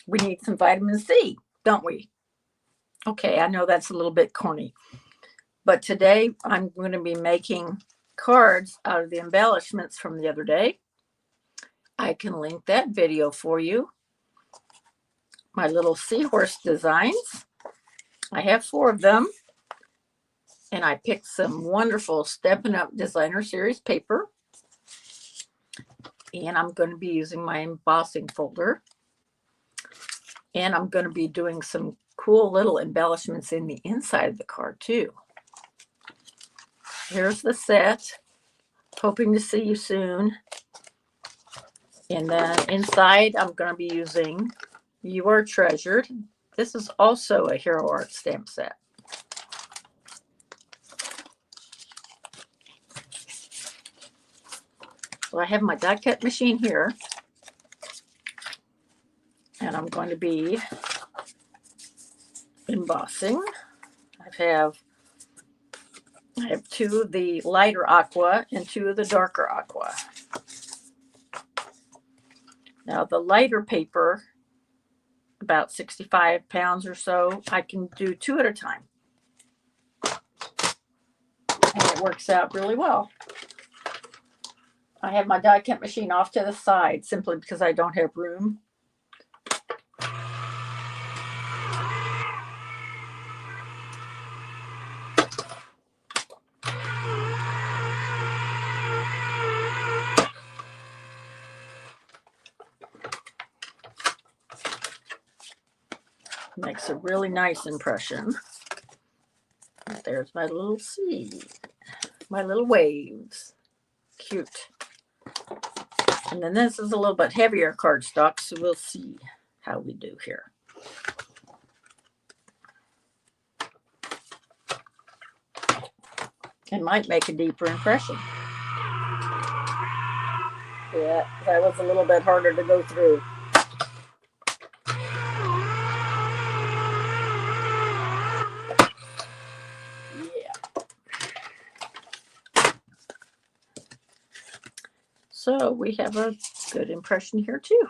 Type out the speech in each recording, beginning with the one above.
we need some vitamin C, don't we? Okay, I know that's a little bit corny, but today I'm going to be making cards out of the embellishments from the other day. I can link that video for you. My little seahorse designs. I have 4 of them. And I picked some wonderful Stampin' Up Designer Series paper. And I'm going to be using my embossing folder. And I'm going to be doing some cool little embellishments in the inside of the card too. Here's the set. Hoping to see you soon. And then inside I'm going to be using You Are Treasured. This is also a Hero Art stamp set. So I have my die cut machine here. And I'm going to be embossing. I have 2 of the lighter aqua and 2 of the darker aqua. Now the lighter paper, about 65 pounds or so, I can do 2 at a time. And it works out really well. I have my die cut machine off to the side simply because I don't have room. Makes a really nice impression. There's my little seed, my little waves. Cute. And then this is a little bit heavier cardstock, so we'll see how we do here. It might make a deeper impression. Yeah, that was a little bit harder to go through. So we have a good impression here too.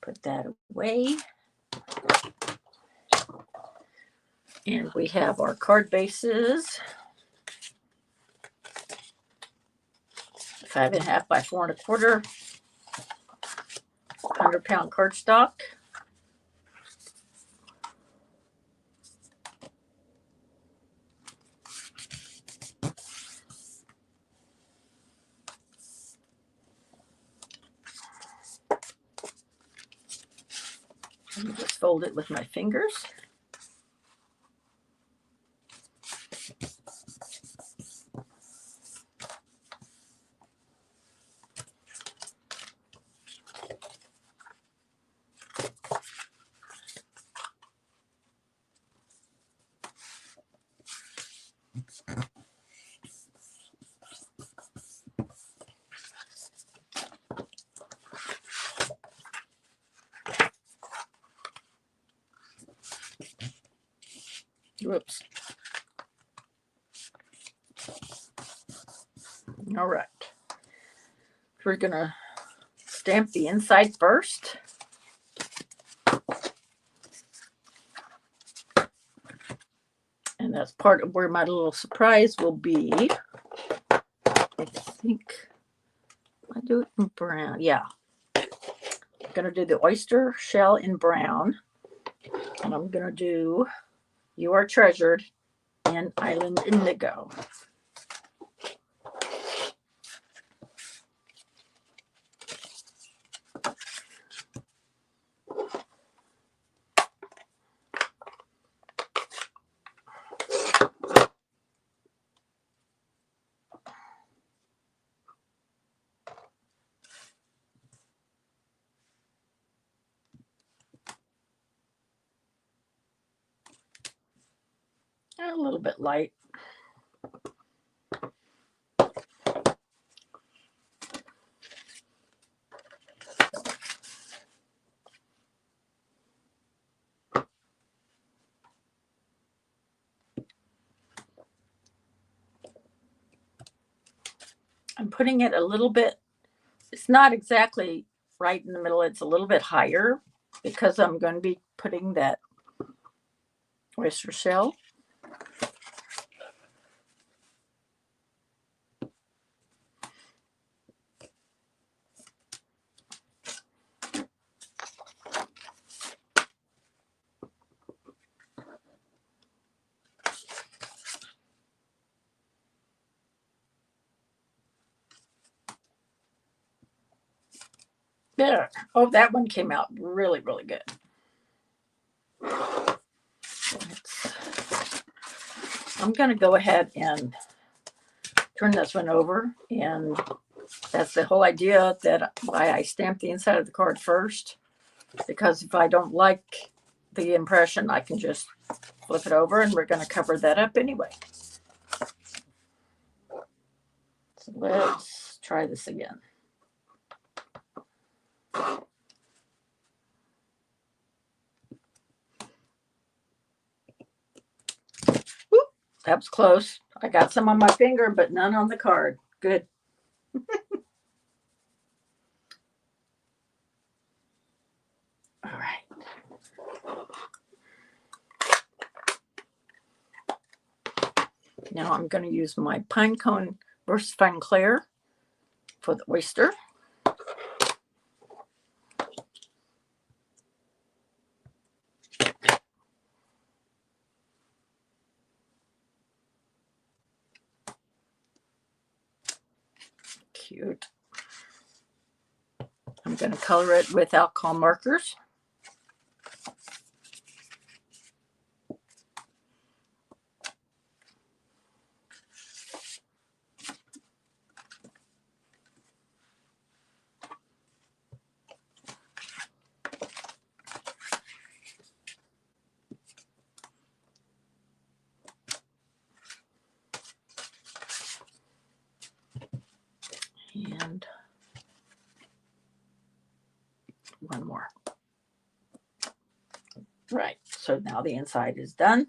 Put that away. And we have our card bases. 5.5 by 4 1/4. 100-pound cardstock. Just fold it with my fingers. Whoops. All right. We're going to stamp the inside first. And that's part of where my little surprise will be. I think I do it in brown. Yeah. I'm going to do the oyster shell in brown. And I'm going to do You Are Treasured in Island Indigo. A little bit light. I'm putting it a little bit, it's not exactly right in the middle. It's a little bit higher because I'm going to be putting that oyster shell. There. Oh, that one came out really, really good. I'm going to go ahead and turn this one over, and that's the whole idea that why I stamped the inside of the card first, because if I don't like the impression, I can just flip it over, and we're going to cover that up anyway. So let's try this again. Whoop, that was close. I got some on my finger, but none on the card. Good. All right. Now I'm going to use my pine cone burst fine clear for the oyster. Cute. I'm going to color it with alcohol markers. And one more. Right, so now the inside is done.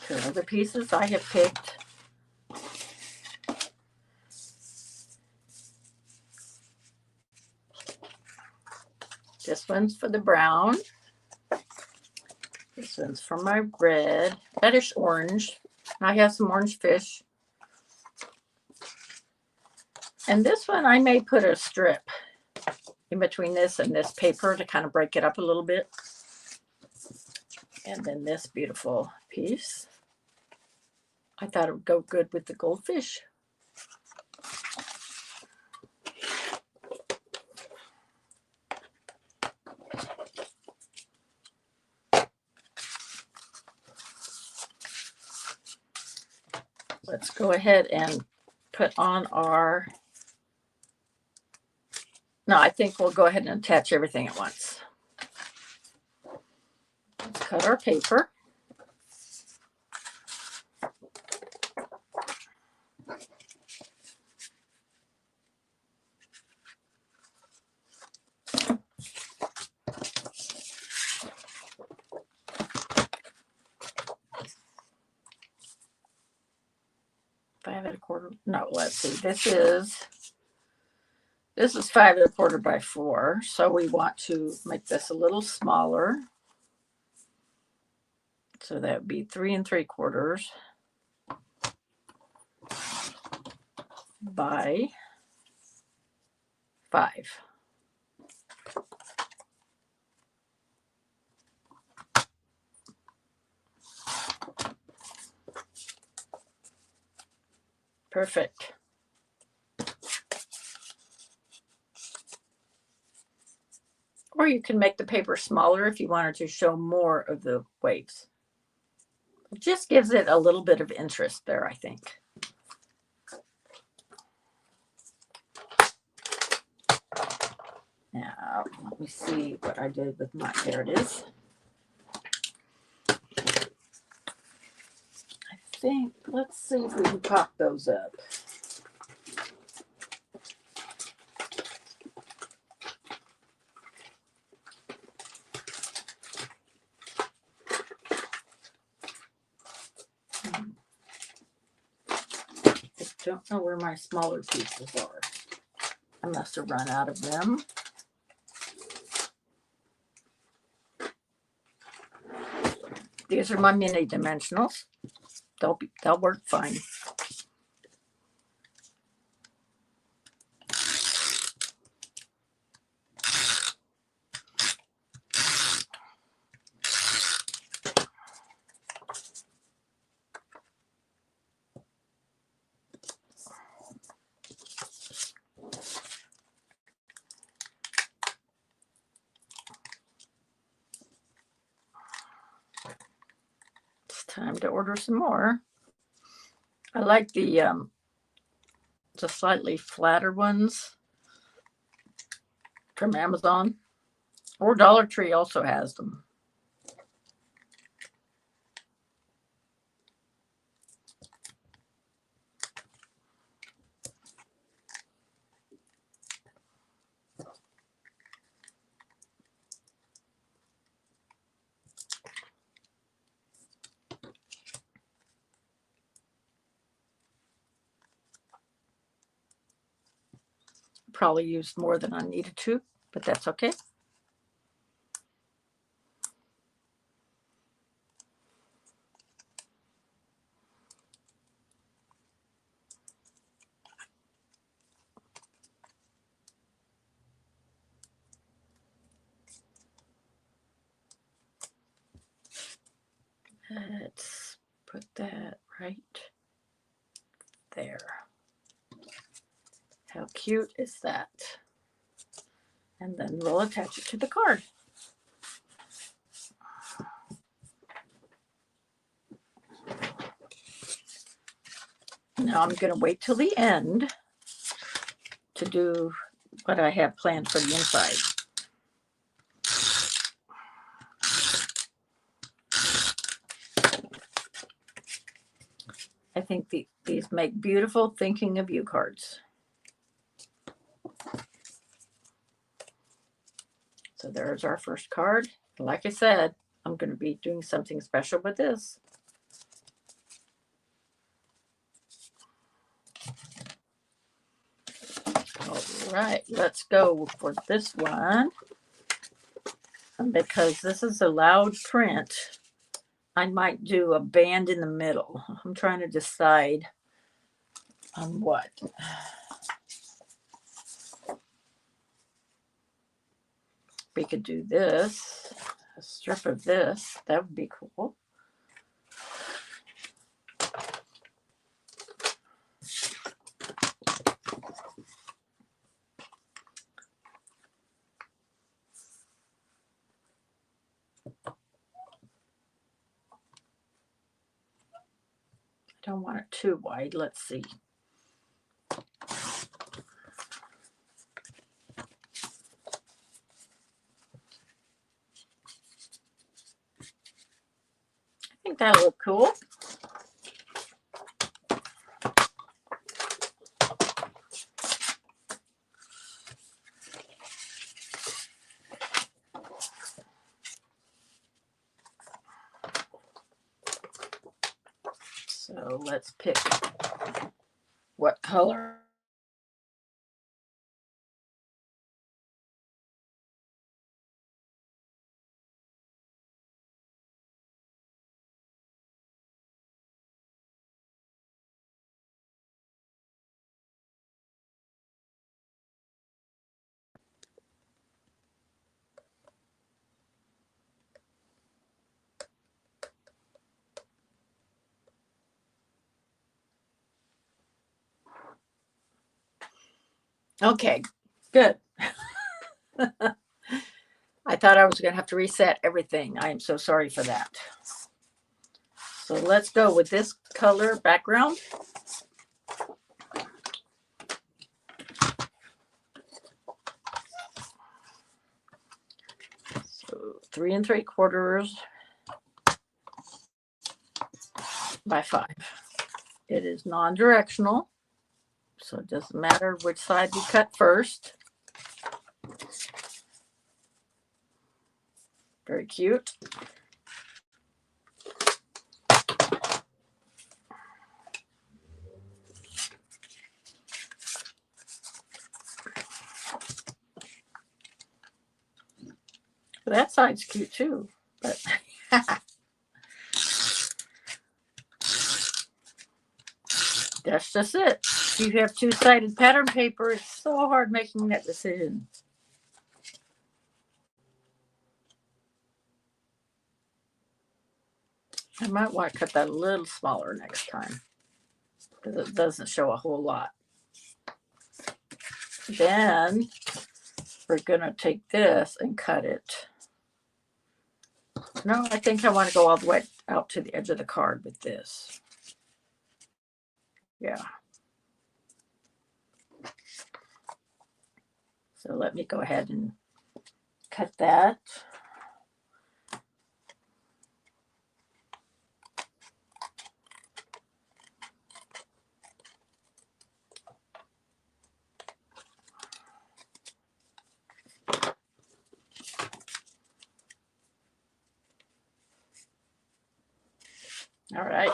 The other pieces I have picked this one's for the brown. This one's for my red, reddish orange. I have some orange fish. And this one I may put a strip in between this and this paper to kind of break it up a little bit. And then this beautiful piece. I thought it would go good with the goldfish. Let's go ahead and put on our, no, I think we'll go ahead and attach everything at once. Let's cut our paper. Five and a quarter. No, let's see. This is 5 1/4 by 4. So we want to make this a little smaller. So that would be 3 3/4 by 5. Perfect. Or you can make the paper smaller if you wanted to show more of the waves. It just gives it a little bit of interest there, I think. Now, let me see what I did with my, there it is. I think, let's see if we can pop those up. Don't know where my smaller pieces are. I must have run out of them. These are my mini dimensionals. They'll work fine. Time to order some more. I like the slightly flatter ones from Amazon, or Dollar Tree also has them. Probably used more than I needed to, but that's okay. Let's put that right there. How cute is that? And then we'll attach it to the card. Now I'm going to wait till the end to do what I have planned for the inside. I think these make beautiful thinking of you cards. So there's our first card. Like I said, I'm going to be doing something special with this. All right, let's go for this one. And because this is a loud print, I might do a band in the middle. I'm trying to decide on what. We could do this, a strip of this. That would be cool. I don't want it too wide. Let's see. I think that'll look cool. So let's pick what color. Okay, good. I thought I was going to have to reset everything. I am so sorry for that. So let's go with this color background. So 3 3/4 by 5. It is non-directional, so it doesn't matter which side we cut first. Very cute. That side's cute too, but that's just it. If you have two-sided pattern paper, it's so hard making that decision. I might want to cut that a little smaller next time because it doesn't show a whole lot. Then we're going to take this and cut it. No, I think I want to go all the way out to the edge of the card with this. Yeah. So let me go ahead and cut that. All right.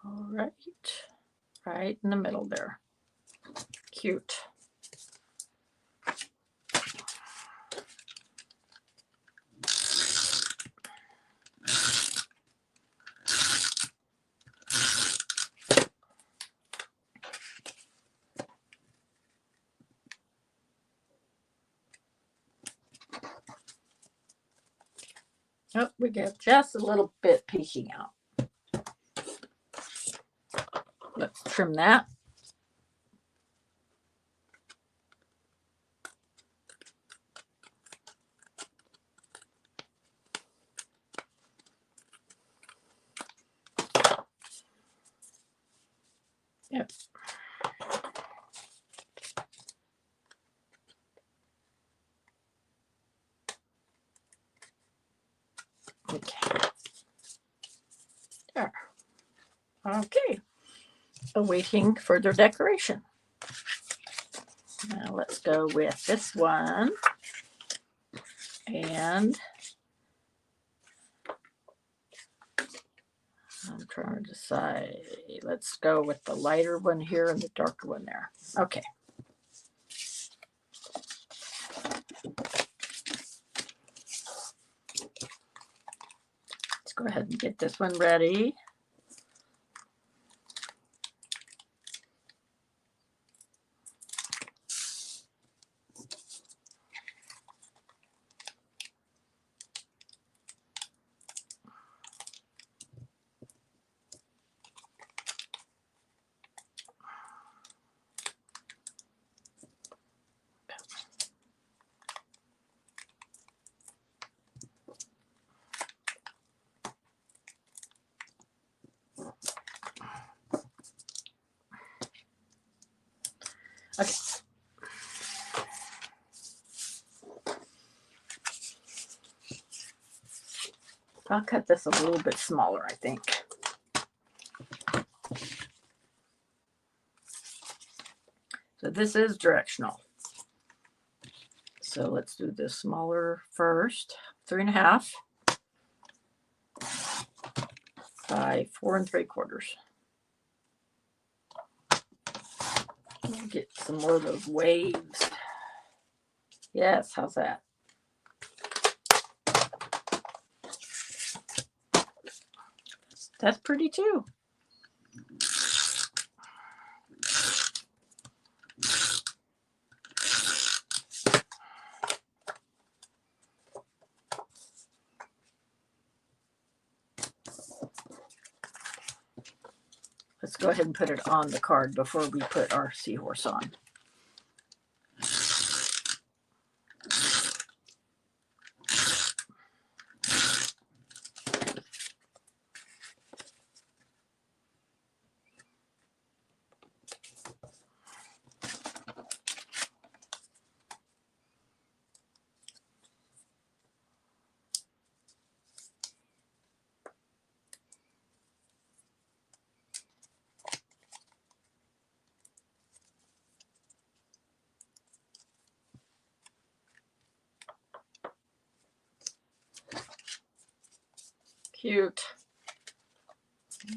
All right. Right in the middle there. Cute. Oh, we got just a little bit peeking out. Let's trim that. Yep. Okay. There. Okay. Awaiting further decoration. Now let's go with this one. And I'm trying to decide. Let's go with the lighter one here and the darker one there. Okay. Let's go ahead and get this one ready. Okay. I'll cut this a little bit smaller, I think. So this is directional. So let's do this smaller first. 3.5 by 4 3/4. Get some more of those waves. Yes, how's that? That's pretty too. Let's go ahead and put it on the card before we put our seahorse on. Cute.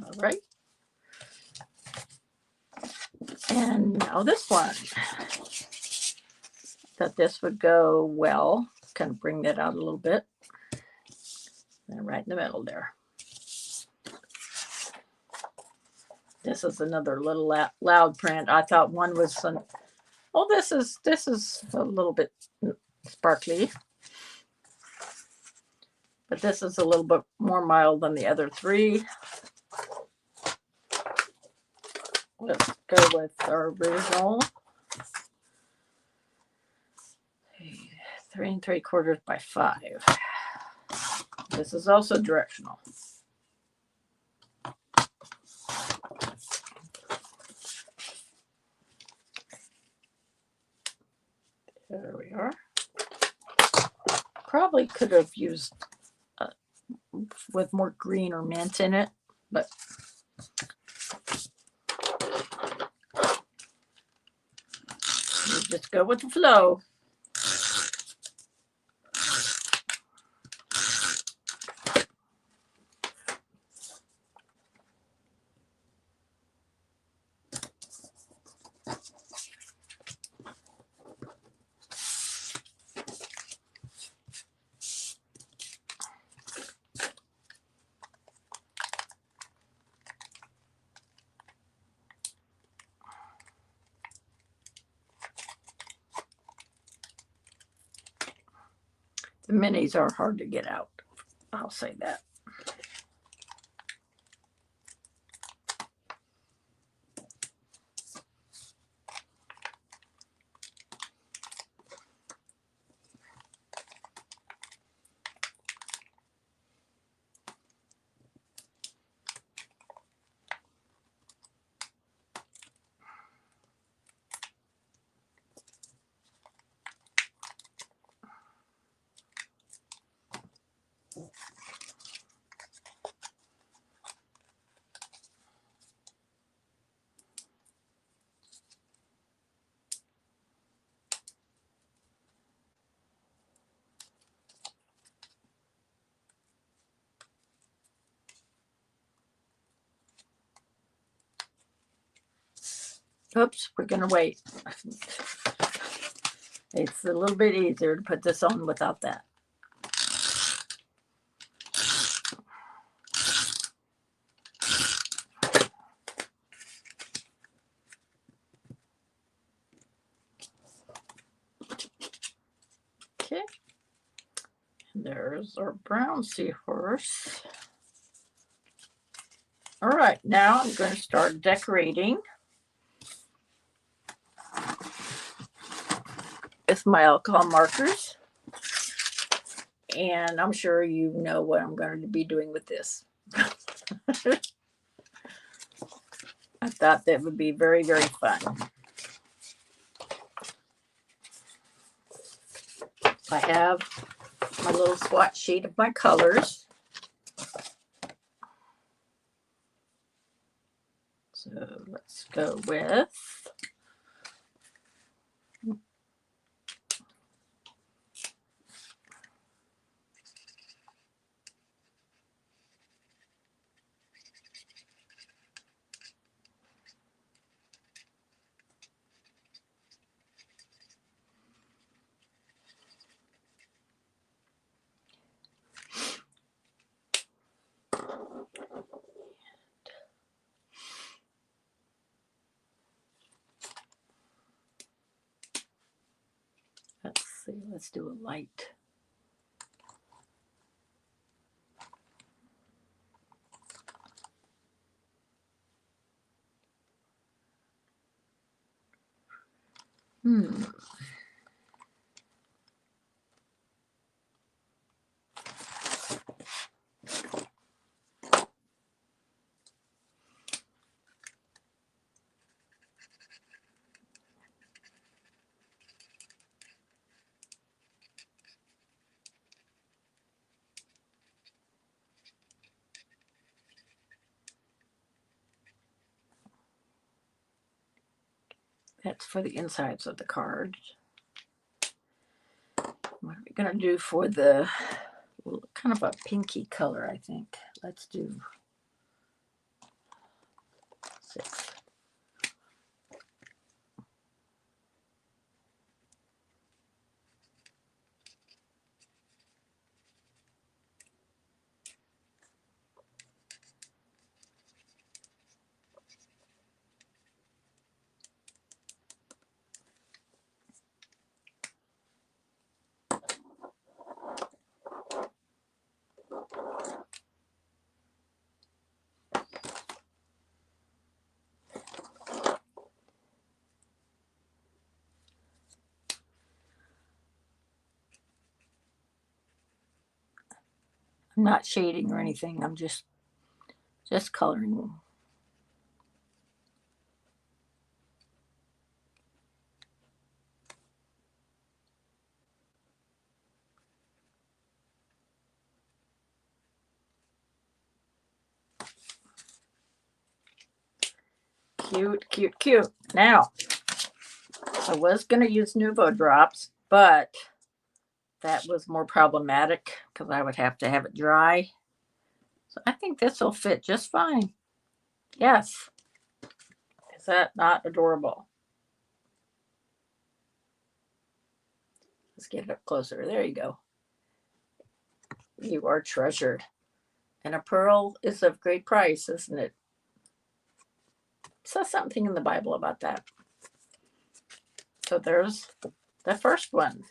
All right. And now this one. Thought this would go well. Kind of bring that out a little bit. And right in the middle there. This is another little loud print. I thought one was some. Oh, this is a little bit sparkly. But this is a little bit more mild than the other three. Let's go with our original. 3 3/4 by 5. This is also directional. There we are. Probably could have used with more green or mint in it, but you just go with the flow. The minis are hard to get out. I'll say that. Oops, we're going to wait. It's a little bit easier to put this on without that. Okay. There's our brown seahorse. All right, now I'm going to start decorating with my alcohol markers. And I'm sure you know what I'm going to be doing with this. I thought that would be very, very fun. I have my little swatch sheet of my colors. So let's go with see, let's do a light. That's for the insides of the cards. What are we going to do for the kind of a pinky color, I think? Let's do 6. I'm not shading or anything. I'm just coloring. Cute, cute, cute. Now, I was going to use Nuvo drops, but that was more problematic because I would have to have it dry. So I think this will fit just fine. Yes. Is that not adorable? Let's get it up closer. There you go. You are treasured. And a pearl is of great price, isn't it? Says something in the Bible about that. So there's the first one.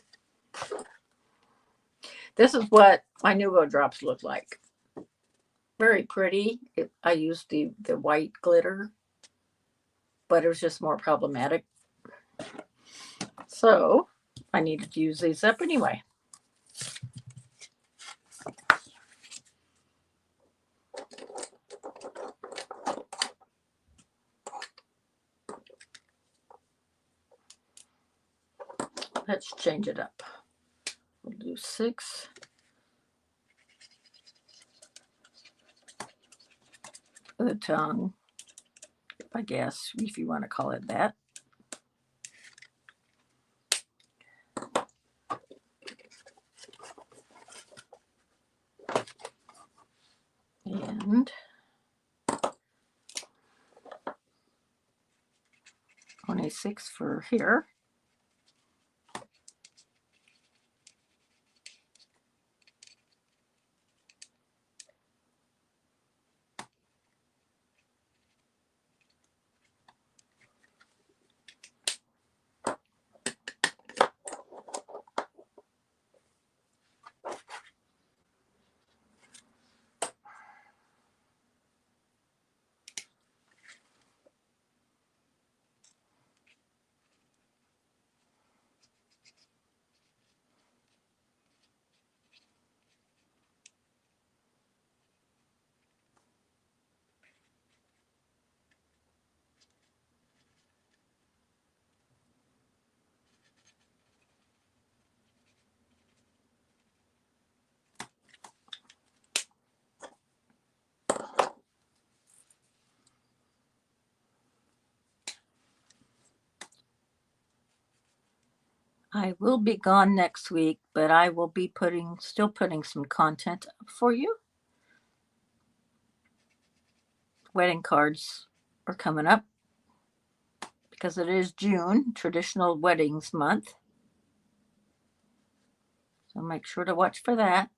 This is what my Nuvo drops look like. Very pretty. I used the white glitter, but it was just more problematic. So I needed to use these up anyway. Let's change it up. We'll do 6. The tongue, I guess, if you want to call it that. And 26 for here. I will be gone next week, but I will be still putting some content up for you. Wedding cards are coming up because it is June, traditional weddings month. So make sure to watch for that.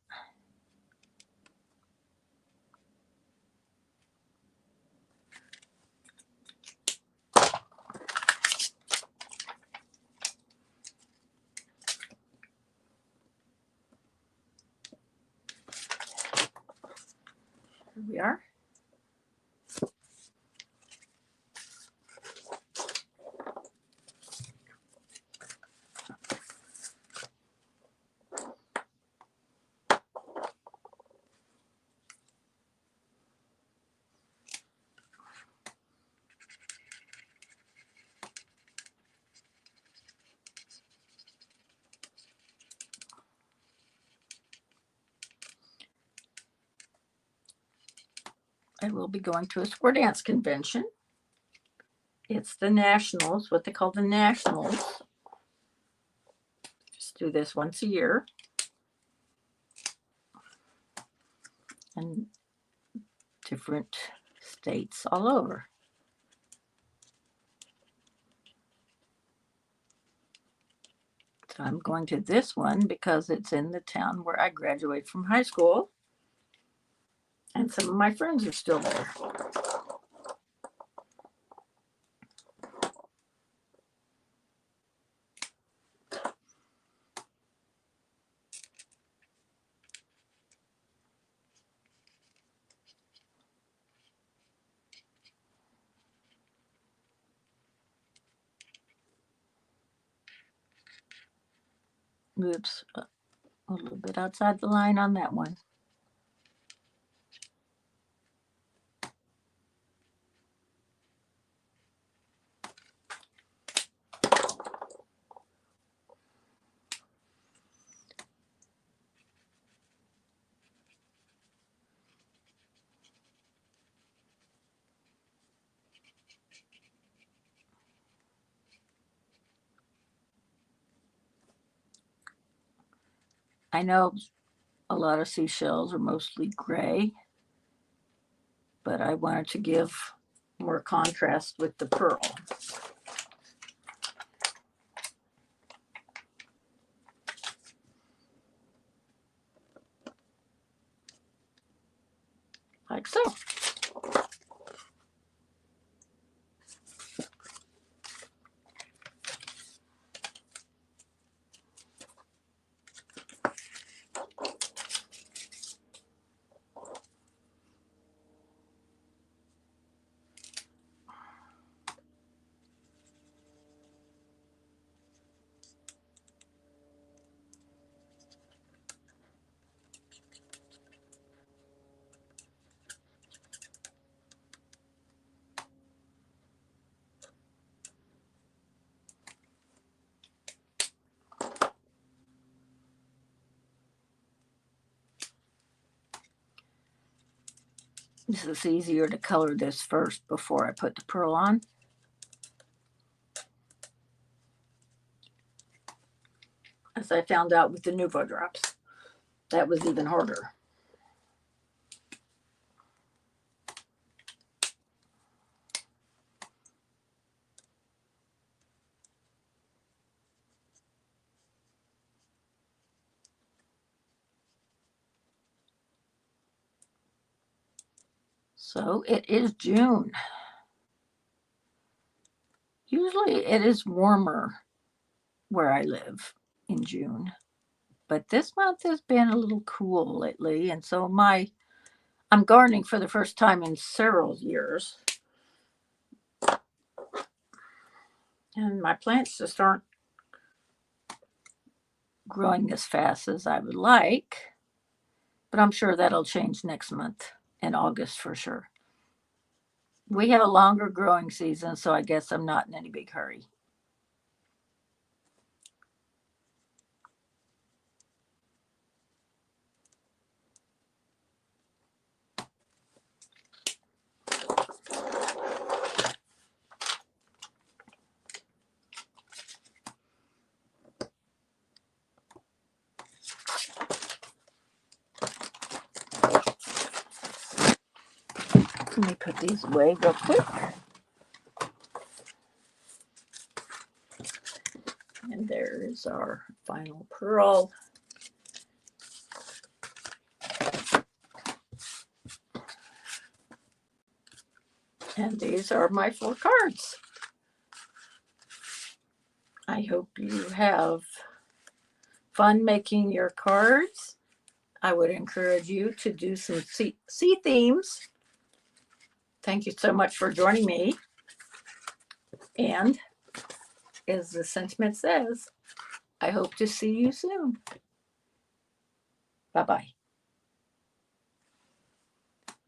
we are. I will be going to a square dance convention. It's the Nationals, what they call the Nationals. Just do this once a year. And different states all over. So I'm going to this one because it's in the town where I graduated from high school. And some of my friends are still there. Oops, a little bit outside the line on that one. I know a lot of seashells are mostly gray, but I wanted to give more contrast with the pearl. Like so. This is easier to color this first before I put the pearl on. As I found out with the Nuvo drops, that was even harder. So it is June. Usually it is warmer where I live in June, but this month has been a little cool lately, and so I'm gardening for the first time in several years, and my plants just aren't growing as fast as I would like, but I'm sure that'll change next month in August for sure. We have a longer growing season, so I guess I'm not in any big hurry. Let me put these away real quick. And there is our final pearl. And these are my 4 cards. I hope you have fun making your cards. I would encourage you to do some sea themes. Thank you so much for joining me. And as the sentiment says, I hope to see you soon. Bye-bye.